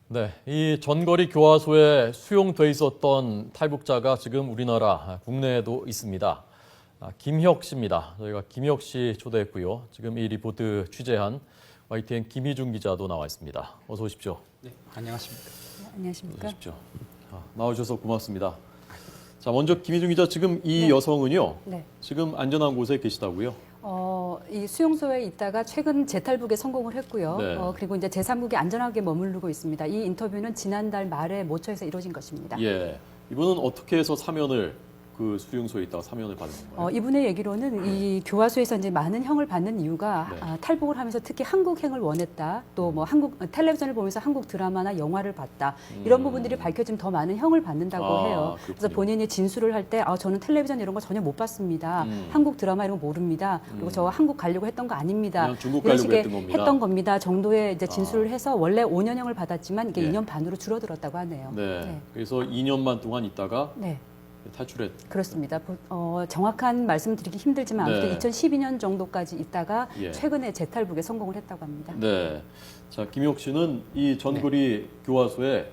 네, 이 전거리 교화소에 수용돼 있었던 탈북자가 지금 우리나라 국내에도 있습니다. 김혁 씨입니다. 저희가 김혁 씨 초대했고요. 지금 이 리포트 취재한 YTN 김희중 기자도 나와 있습니다. 어서 오십시오. 네, 안녕하십니까. 네, 안녕하십니까. 어서 오십시오. 나와주셔서 고맙습니다. 자, 먼저 김희중 기자, 지금 이 여성은요. 네. 지금 안전한 곳에 계시다고요? 이 수용소에 있다가 최근 재탈북에 성공을 했고요. 네. 그리고 이제 제3국에 안전하게 머무르고 있습니다. 이 인터뷰는 지난달 말에 모처에서 이루어진 것입니다. 예. 이분은 어떻게 해서 사면을 그 수용소에 있다가 사면을 받은 건가요? 이분의 얘기로는 이 교화소에서 이제 많은 형을 받는 이유가 네. 탈북을 하면서 특히 한국행을 원했다. 또 뭐 한국 텔레비전을 보면서 한국 드라마나 영화를 봤다. 이런 부분들이 밝혀지면 더 많은 형을 받는다고 해요. 그렇군요. 그래서 본인이 진술을 할 때 저는 텔레비전 이런 거 전혀 못 봤습니다. 한국 드라마 이런 거 모릅니다. 그리고 저 한국 가려고 했던 거 아닙니다. 그냥 중국 이런 가려고 식의 했던 겁니다. 정도의 이제 진술을 해서 원래 5년형을 받았지만 이게 예. 2년 반으로 줄어들었다고 하네요. 네. 그래서 2년만 동안 있다가 네. 탈출했. 그렇습니다. 정확한 말씀 드리기 힘들지만 아무튼 네. 2012년 정도까지 있다가 예. 최근에 재탈북에 성공을 했다고 합니다. 네. 자, 김혁 씨는 이 전거리 교화소에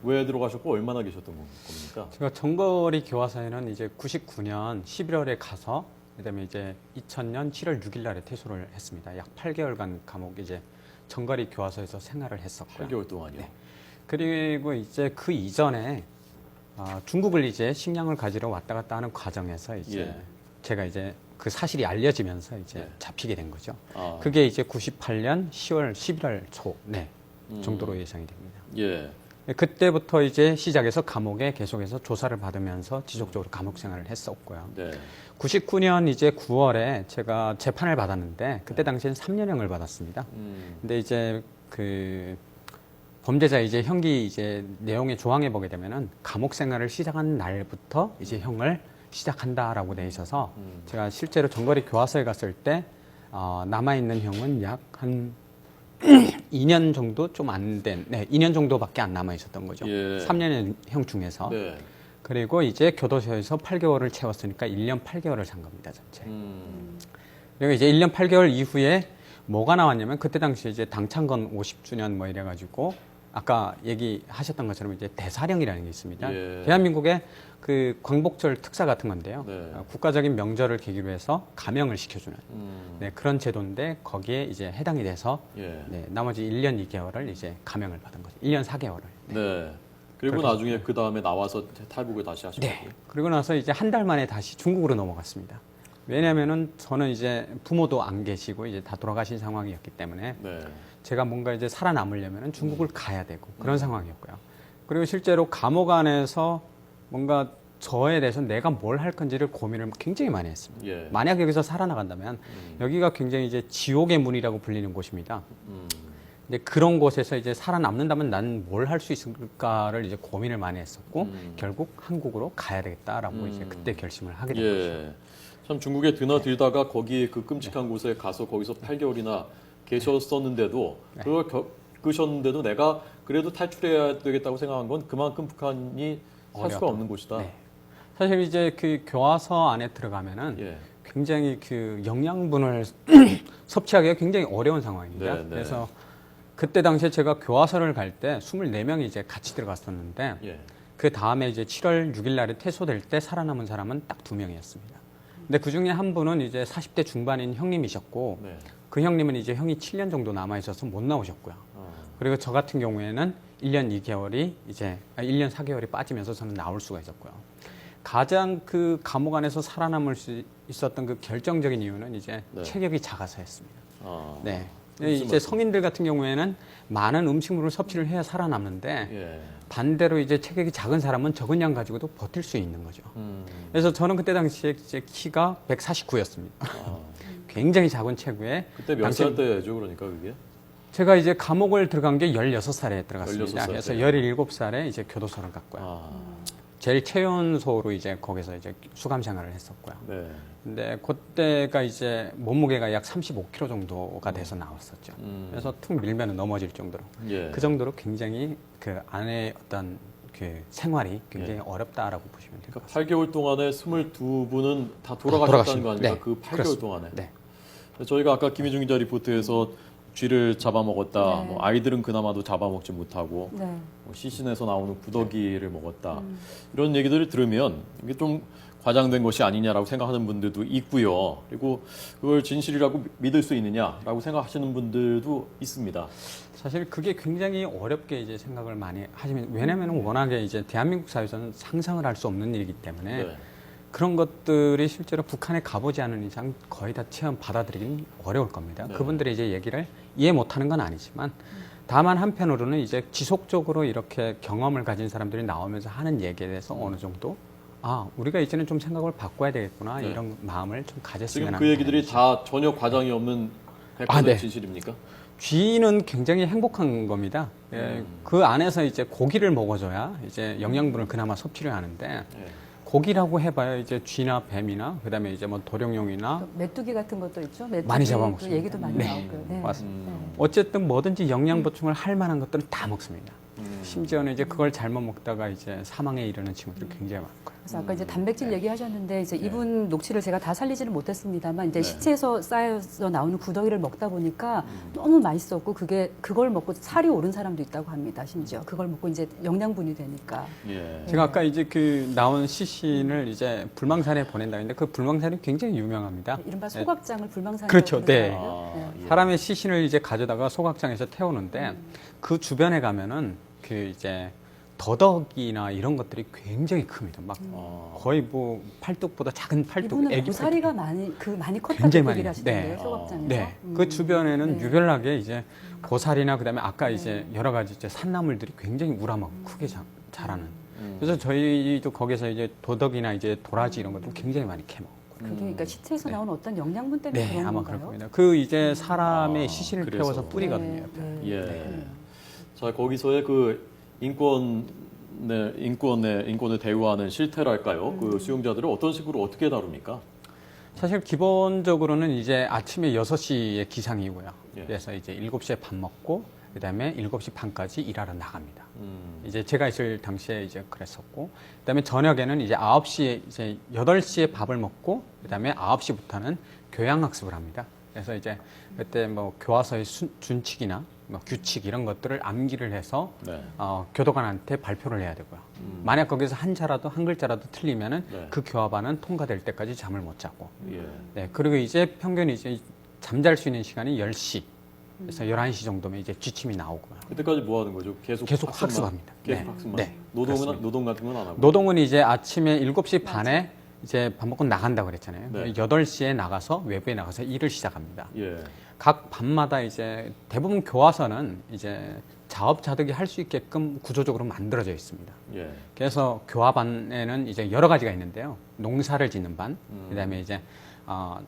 왜 들어가셨고 얼마나 계셨던 겁니까? 제가 전거리 교화소에는 이제 99년 11월에 가서 그다음에 이제 2000년 7월 6일 날에 퇴소를 했습니다. 약 8개월간 감옥 이제 전거리 교화소에서 생활을 했었고요. 8개월 동안요. 네. 그리고 이제 그 이전에 중국을 이제 식량을 가지러 왔다 갔다 하는 과정에서 이제 예. 제가 이제 그 사실이 알려지면서 이제 네. 잡히게 된 거죠. 아. 그게 이제 98년 10월 11월 초 음. 정도로 예상이 됩니다. 예. 그때부터 이제 시작해서 감옥에 계속해서 조사를 받으면서 지속적으로 감옥 생활을 했었고요. 네. 99년 이제 9월에 제가 재판을 받았는데 그때 당시엔 3년형을 받았습니다. 근데 이제 그 범죄자 이제 형기 이제 내용의 조항에 보게 되면은 감옥 생활을 시작한 날부터 이제 형을 시작한다라고 돼 있어서 제가 실제로 전거리 교화소에 갔을 때 남아 있는 형은 약 한 2년 정도 좀 안 된, 2년 정도밖에 안 남아 있었던 거죠. 예. 3년형 중에서. 네. 그리고 이제 교도소에서 8개월을 채웠으니까 1년 8개월을 산 겁니다, 전체. 그리고 이제 1년 8개월 이후에 뭐가 나왔냐면 그때 당시 이제 당창건 50주년 뭐 이래가지고 아까 얘기하셨던 것처럼 이제 대사령이라는 게 있습니다. 예. 대한민국의 그 광복절 특사 같은 건데요. 네. 국가적인 명절을 계기로 해서 감형을 시켜주는 그런 제도인데 거기에 이제 해당이 돼서 예. 나머지 1년 2개월을 이제 감형을 받은 거죠. 1년 4개월을. 네. 그리고 그렇게 나중에 그 다음에 나와서 탈북을 다시 하신 네. 거고요. 그리고 나서 이제 한 달 만에 다시 중국으로 넘어갔습니다. 왜냐면은 저는 이제 부모도 안 계시고 이제 다 돌아가신 상황이었기 때문에 네. 제가 뭔가 이제 살아남으려면은 중국을 가야 되고 그런 상황이었고요. 그리고 실제로 감옥 안에서 뭔가 저에 대해서 내가 뭘 할 건지를 고민을 굉장히 많이 했습니다. 예. 만약 여기서 살아나간다면 여기가 굉장히 이제 지옥의 문이라고 불리는 곳입니다. 근데 그런 곳에서 이제 살아남는다면 난 뭘 할 수 있을까를 이제 고민을 많이 했었고 결국 한국으로 가야 되겠다라고 이제 그때 결심을 하게 된 거죠. 예. 참 중국에 드나들다가 거기 그 끔찍한 곳에 가서 거기서 8개월이나 계셨었는데도 그걸 겪으셨는데도 내가 그래도 탈출해야 되겠다고 생각한 건 그만큼 북한이 살 수가 어려웠던 없는 곳이다. 네. 사실 이제 그 교화소 안에 들어가면은 예. 굉장히 그 영양분을 섭취하기가 굉장히 어려운 상황입니다. 네, 네. 그래서 그때 당시에 제가 교화소를 갈 때 24명이 이제 같이 들어갔었는데 예. 그 다음에 이제 7월 6일 날에 퇴소될 때 살아남은 사람은 딱 2명이었습니다. 근데 그 중에 한 분은 이제 40대 중반인 형님이셨고 네. 그 형님은 이제 형이 7년 정도 남아 있어서 못 나오셨고요. 그리고 저 같은 경우에는 1년 2개월이 이제 1년 4개월이 빠지면서 저는 나올 수가 있었고요. 가장 그 감옥 안에서 살아남을 수 있었던 그 결정적인 이유는 이제 네. 체격이 작아서였습니다. 네. 무슨 이제 성인들 같은 경우에는 많은 음식물을 섭취를 해야 살아남는데 예. 반대로 이제 체격이 작은 사람은 적은 양 가지고도 버틸 수 있는 거죠. 그래서 저는 그때 당시에 이제 키가 149였습니다. 굉장히 작은 체구에 그때 몇 살 때죠, 그러니까 그게? 제가 이제 감옥을 들어간 게 16살에 들어갔습니다. 16살 그래서 때요. 17살에 이제 교도소를 갔고요. 제일 최연소로 이제 거기서 이제 수감 생활을 했었고요. 네. 근데 그때가 이제 몸무게가 약 35kg 정도가 돼서 나왔었죠. 그래서 툭 밀면 넘어질 정도로. 예. 그 정도로 굉장히 그 안에 어떤 그 생활이 굉장히 어렵다라고 보시면 될 것 그러니까 같습니다. 8개월 동안에 22분은 다 돌아가셨다는 거 아닙니까? 네. 그 8개월 그렇습니다. 동안에. 네. 저희가 아까 김희중 기자 리포트에서 쥐를 잡아먹었다. 네. 뭐 아이들은 그나마도 잡아먹지 못하고 네. 뭐 시신에서 나오는 구더기를 먹었다. 이런 얘기들을 들으면 이게 좀 과장된 것이 아니냐라고 생각하는 분들도 있고요. 그리고 그걸 진실이라고 믿을 수 있느냐라고 생각하시는 분들도 있습니다. 사실 그게 굉장히 어렵게 이제 생각을 많이 하시면 왜냐하면 워낙에 이제 대한민국 사회에서는 상상을 할 수 없는 일이기 때문에 네. 그런 것들이 실제로 북한에 가보지 않은 이상 거의 다 체험 받아들이긴 어려울 겁니다. 네. 그분들이 이제 얘기를 이해 못하는 건 아니지만 다만 한편으로는 이제 지속적으로 이렇게 경험을 가진 사람들이 나오면서 하는 얘기에 대해서 어느 정도 우리가 이제는 좀 생각을 바꿔야 되겠구나 네. 이런 마음을 좀 가졌으면 지금 하는 그 얘기들이 바람이죠. 다 전혀 과장이 없는 100% 네. 진실입니까? 쥐는 굉장히 행복한 겁니다. 예, 그 안에서 이제 고기를 먹어줘야 이제 영양분을 그나마 섭취를 하는데 네. 고기라고 해봐야 이제 쥐나 뱀이나 그다음에 이제 뭐 도룡뇽이나 또 메뚜기 같은 것도 있죠. 메뚜기 많이 잡아먹습니다. 그 얘기도 많이 네. 나오고요. 네. 맞습니다. 어쨌든 뭐든지 영양 보충을 할 만한 것들은 다 먹습니다. 심지어는 이제 그걸 잘못 먹다가 이제 사망에 이르는 친구들이 굉장히 많고요. 그래서 아까 이제 단백질 얘기하셨는데 이제 네. 이분 녹취를 제가 다 살리지는 못했습니다만 이제 네. 시체에서 쌓여서 나오는 구더기를 먹다 보니까 너무 맛있었고 그걸 먹고 살이 오른 사람도 있다고 합니다. 심지어 그걸 먹고 이제 영양분이 되니까. 예. 제가 아까 이제 그 나온 시신을 이제 불망산에 보낸다 했는데 그 불망산이 굉장히 유명합니다. 이른바 소각장을 불망산에 그렇죠. 네. 예. 사람의 시신을 이제 가져다가 소각장에서 태우는데 그 주변에 가면은 그 이제 더덕이나 이런 것들이 굉장히 큽니다. 막 거의 뭐 팔뚝보다 작은 팔뚝, 이분은 애기 고사리가 많이 컸다고 굉장히 많이 얘기를 하시던데요. 네. 소각장에서. 네. 그 주변에는 네. 유별나게 이제 고사리나 그다음에 아까 이제 여러 가지 이제 산나물들이 굉장히 우람하고 크게 자라는. 그래서 저희도 거기서 이제 도덕이나 이제 도라지 이런 것도 굉장히 많이 캐 먹고. 그게 그러니까 시체에서 나온 어떤 영양분 때문에 네, 그런 아마 그럴 건가요? 겁니다. 그 이제 사람의 시신을 그래서. 태워서 뿌리거든요. 네, 네. 예. 자, 거기서의 그 인권을 대우하는 실태랄까요? 그 수용자들을 어떤 식으로 어떻게 다룹니까? 사실 기본적으로는 이제 아침에 6시에 기상이고요. 예. 그래서 이제 7시에 밥 먹고 그다음에 7시 반까지 일하러 나갑니다. 이제 제가 있을 당시에 이제 그랬었고 그다음에 저녁에는 이제 9시에 이제 8시에 밥을 먹고 그다음에 9시부터는 교양 학습을 합니다. 그래서 이제 그때 뭐 교과서의 준칙이나 뭐 규칙 이런 것들을 암기를 해서 네. 교도관한테 발표를 해야 되고요. 만약 거기서 한 글자라도 틀리면은 네. 그 교화반은 통과될 때까지 잠을 못 자고. 예. 네, 그리고 이제 평균 이제 잠잘 수 있는 시간이 10시. 그래서 11시 정도면 이제 지침이 나오고요. 그때까지 뭐 하는 거죠? 계속 학습합니다. 계속 네. 학습만. 네, 노동 같은 건 안 하고. 노동은 이제 아침에 7시 반에 이제 밥 먹고 나간다고 그랬잖아요. 네. 8시에 나가서 외부에 나가서 일을 시작합니다. 예. 각 반마다 이제 대부분 교화서는 이제 자업자득이 할 수 있게끔 구조적으로 만들어져 있습니다. 예. 그래서 교화반에는 이제 여러 가지가 있는데요. 농사를 짓는 반, 그다음에 이제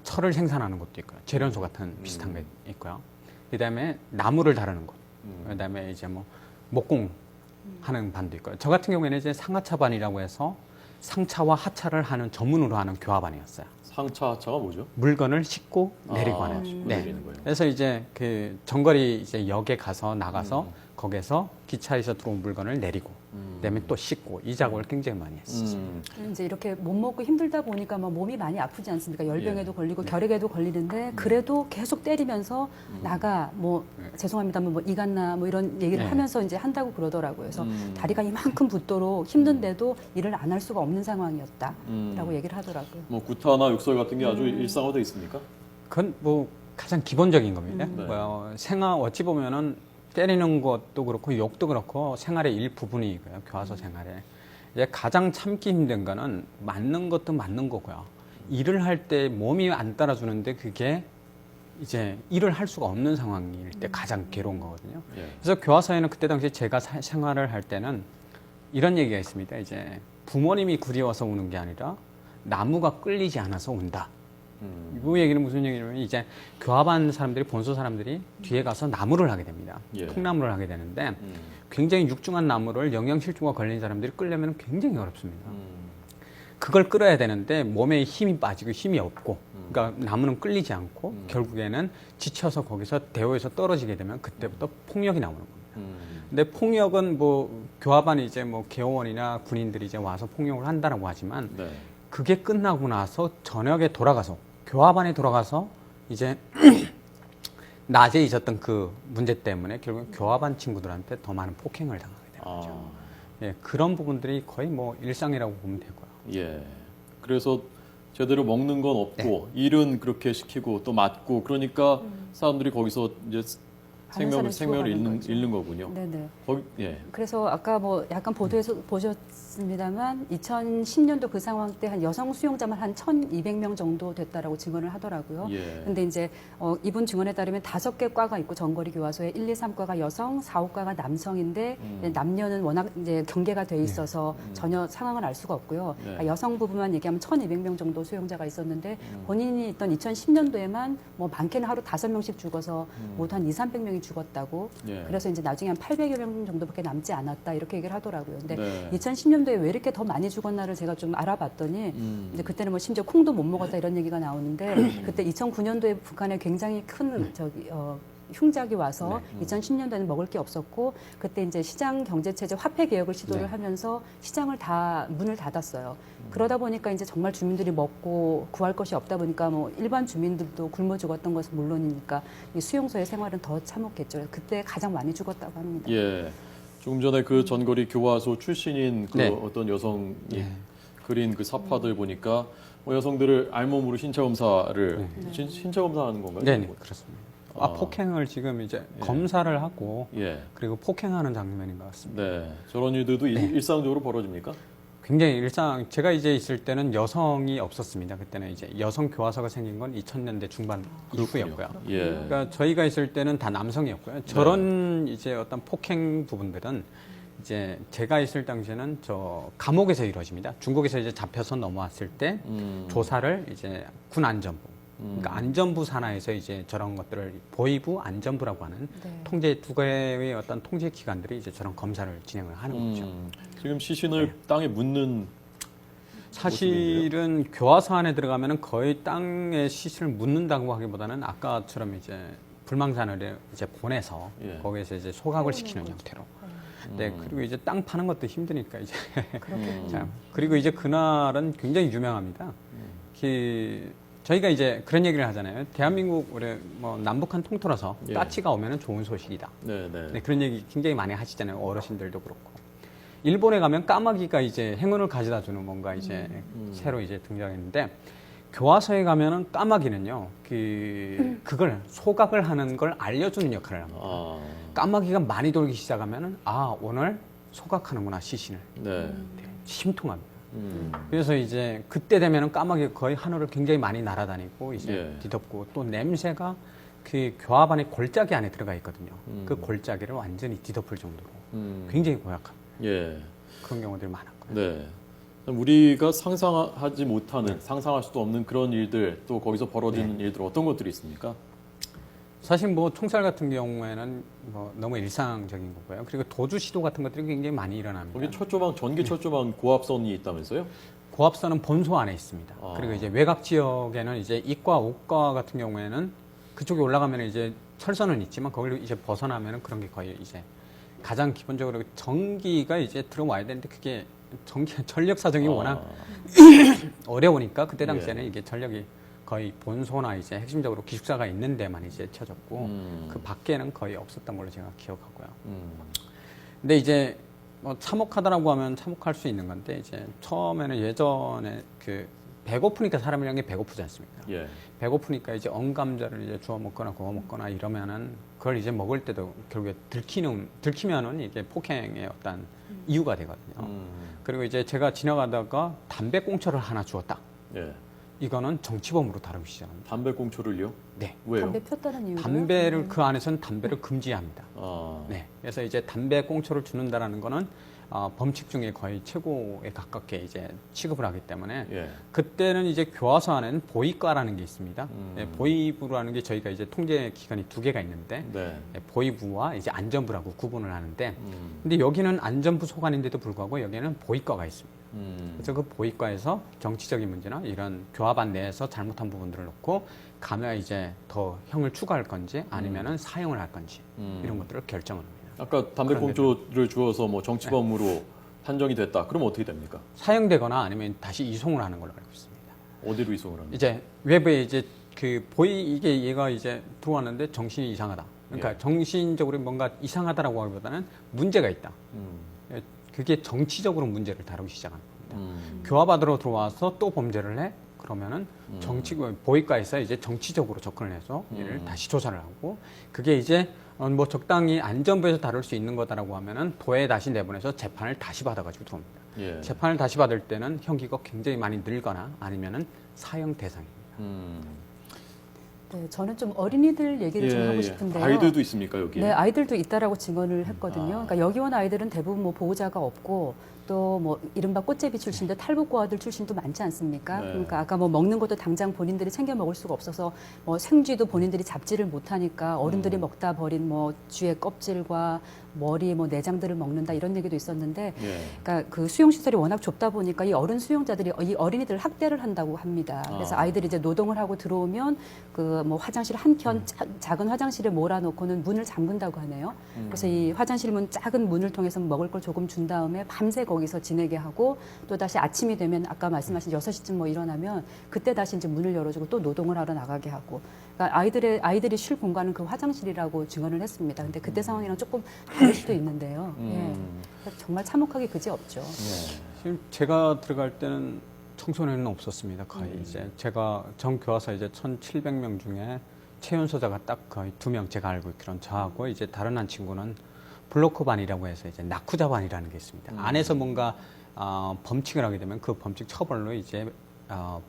철을 생산하는 곳도 있고요. 재련소 같은 비슷한 게 있고요. 그다음에 나무를 다루는 곳, 그다음에 이제 뭐 목공 하는 반도 있고요. 저 같은 경우에는 이제 상하차반이라고 해서 상차와 하차를 하는 전문으로 하는 교화반이었어요. 상차 하차가 뭐죠? 물건을 싣고 내리고 하는. 싣고 네. 내리는 거예요. 그래서 이제 그 정거리 이제 역에 가서 나가서 거기서 기차에서 들어온 물건을 내리고 그다음에 또 싣고 이 작업을 굉장히 많이 했었어요. 이제 이렇게 못 먹고 힘들다 보니까 막 몸이 많이 아프지 않습니까? 열병에도 예. 걸리고 결핵에도 걸리는데 그래도 계속 때리면서 나가 뭐 죄송합니다만 뭐 이갔나 뭐 이런 얘기를 네. 하면서 이제 한다고 그러더라고요. 그래서 다리가 이만큼 붓도록 힘든데도 일을 안 할 수가 없는 상황이었다라고 얘기를 하더라고요. 뭐 구타나 욕설 같은 게 아주 일상화돼 있습니까? 그건 뭐 가장 기본적인 겁니다. 네. 생활 어찌 보면은 때리는 것도 그렇고 욕도 그렇고 생활의 일부분이고요. 교화소 생활에. 이제 가장 참기 힘든 거는 맞는 것도 맞는 거고요. 일을 할 때 몸이 안 따라주는데 그게 이제 일을 할 수가 없는 상황일 때 가장 괴로운 거거든요. 예. 그래서 교화소에는 그때 당시 제가 생활을 할 때는 이런 얘기가 있습니다. 이제 부모님이 그리워서 우는 게 아니라 나무가 끌리지 않아서 운다. 이 얘기는 무슨 얘기냐면 이제 교화반 사람들이 본소 사람들이 뒤에 가서 나무를 하게 됩니다. 예. 통나무를 하게 되는데 굉장히 육중한 나무를 영양실조가 걸린 사람들이 끌려면 굉장히 어렵습니다. 그걸 끌어야 되는데 몸에 힘이 빠지고 힘이 없고 그러니까 나무는 끌리지 않고 결국에는 지쳐서 거기서 대호에서 떨어지게 되면 그때부터 폭력이 나오는 겁니다. 근데 폭력은 뭐 교화반이 이제 뭐 개호원이나 군인들이 이제 와서 폭력을 한다라고 하지만 네. 그게 끝나고 나서 저녁에 돌아가서 교화반에 돌아가서 이제 낮에 있었던 그 문제 때문에 결국 교합한 친구들한테 더 많은 폭행을 당하게 되는 거죠. 예, 그런 부분들이 거의 뭐 일상이라고 보면 되고요. 예. 그래서 제대로 먹는 건 없고 일은 그렇게 시키고 또 맞고 그러니까 사람들이 거기서 이제 생명을 잃는 거군요. 네네. 예. 그래서 아까 뭐 약간 보도에서 보셨습니다만 2010년도 그 상황 때 한 여성 수용자만 한 1,200명 정도 됐다라고 증언을 하더라고요. 예. 근데 이제 이분 증언에 따르면 5개 과가 있고 전거리 교화소에 1, 2, 3과가 여성, 4, 5과가 남성인데 남녀는 워낙 이제 경계가 돼 있어서 전혀 상황을 알 수가 없고요. 네. 그러니까 여성 부분만 얘기하면 1,200명 정도 수용자가 있었는데 본인이 있던 2010년도에만 뭐 많게는 하루 5명씩 죽어서 모두 한 2, 300명이 죽었다고. 예. 그래서 이제 나중에 한 800여 명 정도밖에 남지 않았다 이렇게 얘기를 하더라고요. 근데 네. 2010년도에 왜 이렇게 더 많이 죽었나를 제가 좀 알아봤더니 이제 그때는 뭐 심지어 콩도 못 먹었다 이런 얘기가 나오는데 그때 2009년도에 북한에 굉장히 큰 흉작이 와서 2010년도에는 먹을 게 없었고 그때 이제 시장 경제체제 화폐 개혁을 시도를 하면서 시장을 다 문을 닫았어요. 그러다 보니까 이제 정말 주민들이 먹고 구할 것이 없다 보니까 뭐 일반 주민들도 굶어 죽었던 것은 물론이니까 이 수용소의 생활은 더 참혹했죠. 그때 가장 많이 죽었다고 합니다. 예. 조금 전에 그 전거리 교화소 출신인 그 네. 어떤 여성이 그린 그 사파들 보니까 뭐 여성들을 알몸으로 신체 검사를 신체 검사하는 건가요? 네, 그렇습니다. 폭행을 지금 이제 검사를 하고 예. 그리고 폭행하는 장면인 것 같습니다. 네. 저런 일들도 일상적으로 벌어집니까? 굉장히 제가 이제 있을 때는 여성이 없었습니다. 그때는 이제 여성 교화소가 생긴 건 2000년대 중반 이후였고요. 예. 그러니까 저희가 있을 때는 다 남성이었고요. 저런 이제 어떤 폭행 부분들은 이제 제가 있을 당시에는 저 감옥에서 이루어집니다. 중국에서 이제 잡혀서 넘어왔을 때 조사를 이제 군 안전부, 그러니까 안전부 산하에서 이제 저런 것들을 보위부 안전부라고 하는 통제 두 개의 어떤 통제 기관들이 이제 저런 검사를 진행을 하는 거죠. 지금 시신을 땅에 묻는 사실은 교화소 안에 들어가면은 거의 땅에 시신을 묻는다고 하기보다는 아까처럼 이제 불망산을 이제 보내서 거기에서 이제 소각을 시키는 형태로. 네, 그리고 이제 땅 파는 것도 힘드니까 이제. 자, 그리고 이제 그날은 굉장히 유명합니다. 저희가 이제 그런 얘기를 하잖아요. 대한민국 우리 뭐 남북한 통틀어서 따치가 오면은 좋은 소식이다. 네, 그런 얘기 굉장히 많이 하시잖아요. 어르신들도 그렇고. 일본에 가면 까마귀가 이제 행운을 가져다 주는 뭔가 이제 새로 이제 등장했는데 교화소에 가면은 까마귀는요, 그걸 소각을 하는 걸 알려주는 역할을 합니다. 까마귀가 많이 돌기 시작하면은 오늘 소각하는구나 시신을. 심통합니다. 그래서 이제 그때 되면은 까마귀가 거의 하늘을 굉장히 많이 날아다니고 이제 뒤덮고 또 냄새가 그 교합 안에 골짜기 안에 들어가 있거든요. 그 골짜기를 완전히 뒤덮을 정도로 굉장히 고약합니다. 그런 경우들이 많았고요. 네. 우리가 상상하지 못하는, 상상할 수도 없는 그런 일들, 또 거기서 벌어지는 일들 어떤 것들이 있습니까? 사실 뭐 총살 같은 경우에는 뭐 너무 일상적인 거고요. 그리고 도주 시도 같은 것들이 굉장히 많이 일어납니다. 거기 철조망, 전기 철조망 고압선이 있다면서요? 고압선은 본소 안에 있습니다. 그리고 이제 외곽 지역에는 이제 이과, 오과 같은 경우에는 그쪽에 올라가면 이제 철선은 있지만 거기를 이제 벗어나면은 그런 게 거의 이제 가장 기본적으로 전기가 이제 들어와야 되는데 그게 전력 사정이 워낙 어려우니까 그때 당시에는 이게 전력이 거의 본소나 이제 핵심적으로 기숙사가 있는 데만 이제 켜졌고 그 밖에는 거의 없었던 걸로 제가 기억하고요. 근데 이제 뭐 참혹하다라고 하면 참혹할 수 있는 건데 이제 처음에는 예전에 그 배고프니까 사람이란 게 배고프지 않습니까? 배고프니까 이제 언감자를 이제 주워 먹거나 구워 먹거나 이러면은 그걸 이제 먹을 때도 결국에 들키면은 이게 폭행의 어떤 이유가 되거든요. 그리고 이제 제가 지나가다가 담배꽁초를 하나 주었다. 이거는 정치범으로 다루기 시작합니다. 담배꽁초를요? 네. 왜요? 담배 폈다는 이유로? 담배를 그 안에서는 담배를 금지합니다. 네. 그래서 이제 담배꽁초를 주는다라는 거는 범칙 중에 거의 최고에 가깝게 이제 취급을 하기 때문에 그때는 이제 교화소 안에는 보위과라는 게 있습니다. 네, 보위부라는 게 저희가 이제 통제 기관이 2개가 있는데 보위부와 이제 안전부라고 구분을 하는데 근데 여기는 안전부 소관인데도 불구하고 여기는 보위과가 있습니다. 그래서 그 보위과에서 정치적인 문제나 이런 교합안 내에서 잘못한 부분들을 놓고 가면 이제 더 형을 추가할 건지 아니면은 사형을 할 건지 이런 것들을 결정을 합니다. 아까 담배꽁초를 주어서 뭐 정치범으로 판정이 됐다. 그럼 어떻게 됩니까? 사형되거나 아니면 다시 이송을 하는 걸로 알고 있습니다. 어디로 이송을 합니까? 이제 외부에 이제 이게 얘가 이제 들어왔는데 정신이 이상하다. 그러니까 예. 정신적으로 뭔가 이상하다라고 하기보다는 문제가 있다. 그게 정치적으로 문제를 다루기 시작하는 겁니다. 교화받으러 들어와서 또 범죄를 해? 그러면은 보이과에서 이제 정치적으로 접근을 해서 얘를 다시 조사를 하고, 그게 이제 뭐 적당히 안전부에서 다룰 수 있는 거다라고 하면은 도에 다시 내보내서 재판을 다시 받아가지고 들어옵니다. 예. 재판을 다시 받을 때는 형기가 굉장히 많이 늘거나 아니면은 사형 대상입니다. 네, 저는 좀 어린이들 얘기를 좀 하고 싶은데요. 아이들도 있습니까 여기에? 네, 아이들도 있다라고 증언을 했거든요. 그러니까 여기 온 아이들은 대부분 뭐 보호자가 없고 또 뭐 이른바 꽃제비 출신들 탈북고아들 출신도 많지 않습니까? 네. 그러니까 아까 뭐 먹는 것도 당장 본인들이 챙겨 먹을 수가 없어서 뭐 생쥐도 본인들이 잡지를 못하니까 어른들이 먹다 버린 뭐 쥐의 껍질과 머리, 뭐 내장들을 먹는다 이런 얘기도 있었는데, 예. 그러니까 그 수용 시설이 워낙 좁다 보니까 이 어른 수용자들이 이 어린이들을 학대를 한다고 합니다. 그래서 아이들이 이제 노동을 하고 들어오면 그 뭐 화장실 한 켠 작은 화장실에 몰아놓고는 문을 잠근다고 하네요. 그래서 이 화장실 문 작은 문을 통해서 먹을 걸 조금 준 다음에 밤새 거기서 지내게 하고, 또 다시 아침이 되면 아까 말씀하신 6시쯤 뭐 일어나면 그때 다시 이제 문을 열어주고 또 노동을 하러 나가게 하고. 그러니까 아이들이 쉴 공간은 그 화장실이라고 증언을 했습니다. 근데 그때 상황이랑 조금 다를 수도 있는데요. 예. 정말 참혹하기 그지없죠. 지금 제가 들어갈 때는 청소년은 없었습니다. 거의 이제 제가 전교화서 이제 1,700명 중에 채용소자가 딱 거의 2명, 제가 알고 있기로는 저하고 이제 다른 한 친구는 블로커반이라고 해서 이제 나쿠자반이라는 게 있습니다. 안에서 뭔가 범칙을 하게 되면 그 범칙 처벌로 이제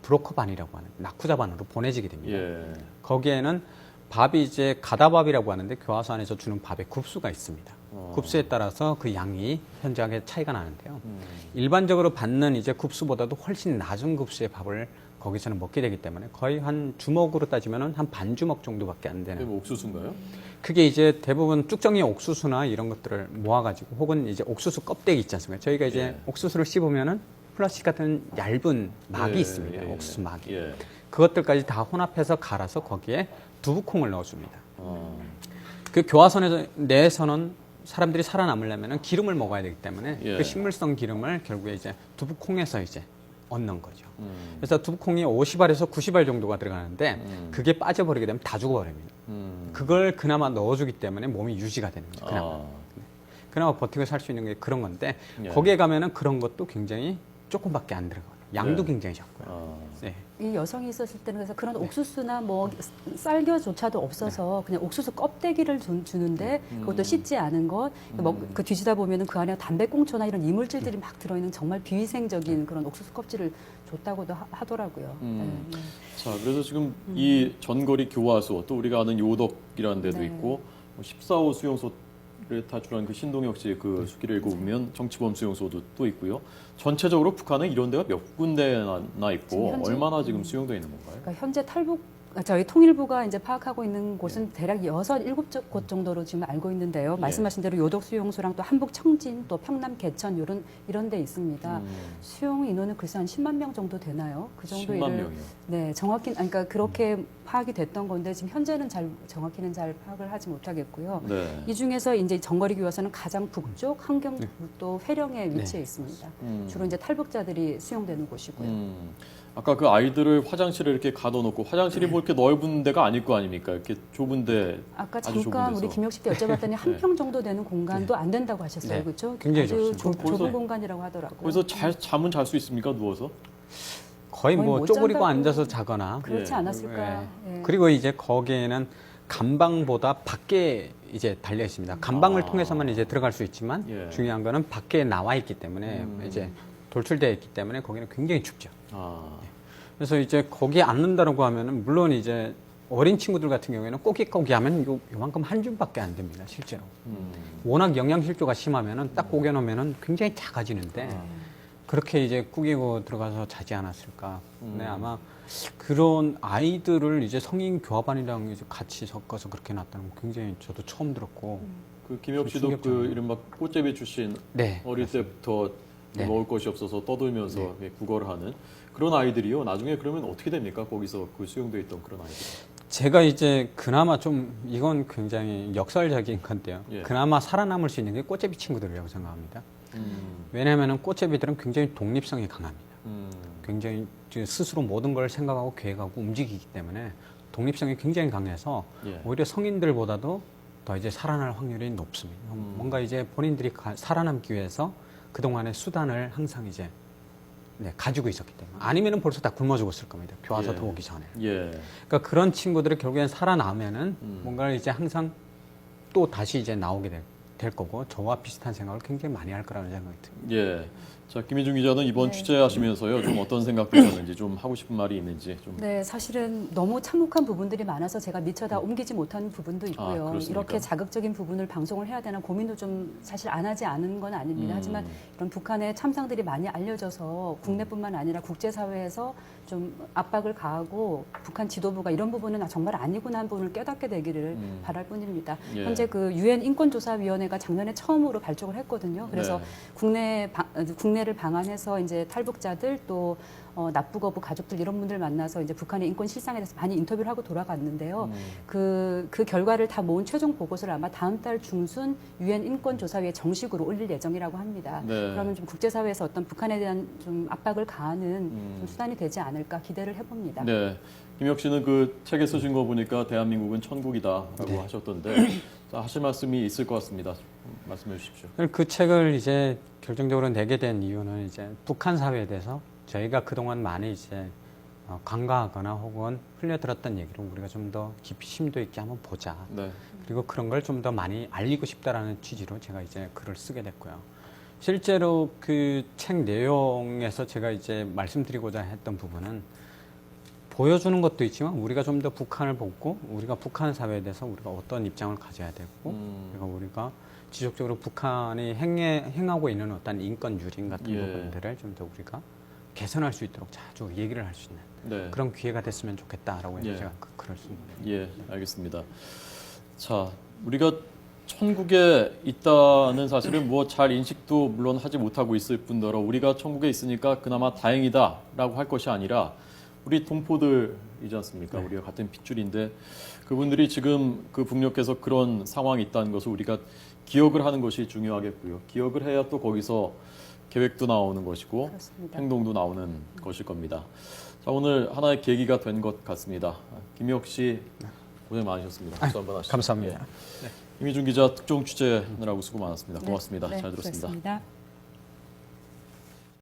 브로커반이라고 하는 나쿠자반으로 보내지게 됩니다. 예. 거기에는 밥이 이제 가다밥이라고 하는데 교화소 안에서 주는 밥에 굽수가 있습니다. 굽수에 따라서 그 양이 현저하게 차이가 나는데요. 일반적으로 받는 이제 굽수보다도 훨씬 낮은 굽수의 밥을 거기서는 먹게 되기 때문에 거의 한 주먹으로 따지면 한 반 주먹 정도밖에 안 되는. 뭐 옥수수인가요? 그게 이제 대부분 쭉정이 옥수수나 이런 것들을 모아가지고, 혹은 이제 옥수수 껍데기 있지 않습니까? 저희가 이제 예. 옥수수를 씹으면은 플라스틱 같은 얇은 막이 예, 있습니다. 예, 예. 옥수수 막이. 예. 그것들까지 다 혼합해서 갈아서 거기에 두부콩을 넣어줍니다. 어. 그 교화선 내에서는 사람들이 살아남으려면 기름을 먹어야 되기 때문에 예. 그 식물성 기름을 결국에 이제 두부콩에서 이제 얻는 거죠. 그래서 두부콩이 50알에서 90알 정도가 들어가는데 그게 빠져버리게 되면 다 죽어버립니다. 그걸 그나마 넣어주기 때문에 몸이 유지가 되는 거죠. 그나마. 그나마 버티고 살 수 있는 게 그런 건데, 예. 거기에 가면은 그런 것도 굉장히 조금밖에 안 들어가요. 양도 예. 굉장히 작고요. 네. 이 여성이 있었을 때는 그래서 그런 옥수수나 뭐 쌀겨조차도 없어서 그냥 옥수수 껍데기를 주는데 그것도 씻지 않은 것, 그 뒤지다 보면은 그 안에 담배꽁초나 이런 이물질들이 막 들어있는 정말 비위생적인 그런 옥수수 껍질을 줬다고도 하더라고요. 네. 자, 그래서 지금 이 전거리 교화소, 또 우리가 아는 요덕이라는 데도 네. 있고, 14호 수용소를 탈출한 그 신동혁 씨의 그 수기를 읽어보면 정치범 수용소도 또 있고요. 전체적으로 북한은 이런 데가 몇 군데나 지금 있고 현재? 얼마나 지금 수용되어 있는 건가요? 그러니까 현재 저희 통일부가 이제 파악하고 있는 곳은 대략 6, 7곳 정도로 지금 알고 있는데요. 말씀하신 대로 요덕 수용소랑 또 한북 청진, 또 평남 개천 이런 데 있습니다. 수용 인원은 글쎄 한 10만 명 정도 되나요? 그 정도 10만 명이요. 네, 정확히 그러니까 그렇게 파악이 됐던 건데 지금 현재는 정확히는 잘 파악을 하지 못하겠고요. 네. 이 중에서 이제 전거리 교화소는 가장 북쪽 한경북 또 회령에 위치해 있습니다. 주로 이제 탈북자들이 수용되는 곳이고요. 아까 그 아이들을 화장실에 이렇게 가둬놓고, 화장실이 뭐 이렇게 넓은 데가 아닐 거 아닙니까? 이렇게 좁은데. 아까 아주 잠깐 좁은 우리 데서. 김혁 씨께 여쭤봤더니 한 네. 평 정도 되는 공간도 안 된다고 하셨어요, 네. 그렇죠? 굉장히 아주 좁습니다. 거기서- 좁은 공간이라고 하더라고요. 거기서 잠은 잘 수 있습니까? 누워서? 거의 거의 뭐 못 쪼그리고 잔다고. 앉아서 자거나. 그렇지 예. 않았을까? 예. 그리고 이제 거기에는 감방보다 밖에 이제 달려 있습니다. 감방을 통해서만 이제 들어갈 수 있지만 예. 중요한 거는 밖에 나와 있기 때문에 이제 돌출되어 있기 때문에 거기는 굉장히 춥죠. 그래서 이제 거기에 앉는다고 하면은 물론 이제 어린 친구들 같은 경우에는 꼬깃꼬깃 하면 요만큼 한 줌밖에 안 됩니다, 실제로. 워낙 영양실조가 심하면은 딱 꼬겨 놓으면은 굉장히 작아지는데 그렇게 이제 꾸기고 들어가서 자지 않았을까. 네, 아마 그런 아이들을 이제 성인 교합반이랑 이제 같이 섞어서 그렇게 놨다는 거 굉장히 저도 처음 들었고. 그 김혁 씨도 충격적이네요. 그 이른바 꽃제비 출신, 네. 어릴 때부터 네. 먹을 것이 없어서 떠돌면서 국어를 하는 그런 아이들이요. 나중에 그러면 어떻게 됩니까? 거기서 그 수용돼 있던 그런 아이들. 제가 이제 그나마 좀 이건 굉장히 역설적인 건데요. 예. 그나마 살아남을 수 있는 게 꽃제비 친구들이라고 생각합니다. 왜냐하면 꽃제비들은 굉장히 독립성이 강합니다. 굉장히 스스로 모든 걸 생각하고 계획하고 움직이기 때문에 독립성이 굉장히 강해서 예. 오히려 성인들보다도 더 이제 살아날 확률이 높습니다. 뭔가 이제 본인들이 살아남기 위해서 그동안의 수단을 항상 이제 가지고 있었기 때문에 아니면은 벌써 다 굶어 죽었을 겁니다. 교화소 예. 들어오기 전에. 예. 그러니까 그런 친구들이 결국엔 살아나면은 뭔가 이제 항상 또 다시 이제 나오게 될 거고 저와 비슷한 생각을 굉장히 많이 할 거라는 생각이 듭니다. 예. 자, 김희중 기자는 이번 네. 취재하시면서요, 좀 어떤 생각도 있었는지, 좀 하고 싶은 말이 있는지 좀. 네, 사실은 너무 참혹한 부분들이 많아서 제가 미처 다 옮기지 못한 부분도 있고요. 그렇습니까? 이렇게 자극적인 부분을 방송을 해야 되나 고민도 좀 사실 안 하지 않은 건 아닙니다. 하지만 이런 북한의 참상들이 많이 알려져서 국내뿐만 아니라 국제사회에서 좀 압박을 가하고 북한 지도부가 이런 부분은 정말 아니구나 하는 부분을 깨닫게 되기를 바랄 뿐입니다. 예. 현재 그 유엔 인권조사위원회가 작년에 처음으로 발족을 했거든요. 그래서 네. 국내를 방한해서 이제 탈북자들 또 납북어부 가족들 이런 분들 만나서 이제 북한의 인권 실상에 대해서 많이 인터뷰를 하고 돌아갔는데요. 그 결과를 다 모은 최종 보고서를 아마 다음 달 중순 유엔 인권조사위에 정식으로 올릴 예정이라고 합니다. 네. 그러면 좀 국제사회에서 어떤 북한에 대한 좀 압박을 가하는 좀 수단이 되지 않을까 기대를 해봅니다. 네. 김혁 씨는 그 책에 쓰신 거 보니까 대한민국은 천국이다라고 네. 하셨던데, 자, 하실 말씀이 있을 것 같습니다. 좀 말씀해 주십시오. 그 책을 이제 결정적으로 내게 된 이유는 이제 북한 사회에 대해서 저희가 그동안 많이 이제 간과하거나 혹은 흘려들었던 얘기를 우리가 좀 더 깊이 심도 있게 한번 보자. 네. 그리고 그런 걸 좀 더 많이 알리고 싶다라는 취지로 제가 이제 글을 쓰게 됐고요. 실제로 그 책 내용에서 제가 이제 말씀드리고자 했던 부분은 보여주는 것도 있지만 우리가 좀 더 북한을 보고 우리가 북한 사회에 대해서 우리가 어떤 입장을 가져야 되고 그리고 우리가 지속적으로 북한이 행하고 있는 어떤 인권 유린 같은 예. 부분들을 좀 더 우리가 개선할 수 있도록 자주 얘기를 할 수 있는 네. 그런 기회가 됐으면 좋겠다라고 해서 예. 제가 글을 쓴 거예요. 예, 알겠습니다. 자, 우리가 천국에 있다는 사실은 뭐 잘 인식도 물론 하지 못하고 있을 뿐더러 우리가 천국에 있으니까 그나마 다행이다라고 할 것이 아니라 우리 동포들이지 않습니까? 우리가 같은 핏줄인데 그분들이 지금 그 북녘에서 그런 상황이 있다는 것을 우리가 기억을 하는 것이 중요하겠고요. 기억을 해야 또 거기서 계획도 나오는 것이고 그렇습니다. 행동도 나오는 것일 겁니다. 자, 오늘 하나의 계기가 된 것 같습니다. 김혁 씨 고생 많으셨습니다. 박수 한번 하시죠. 감사합니다. 예. 김희중 기자 특종 취재하느라고 수고 많았습니다. 네, 고맙습니다. 네, 잘 들었습니다. 그렇습니다.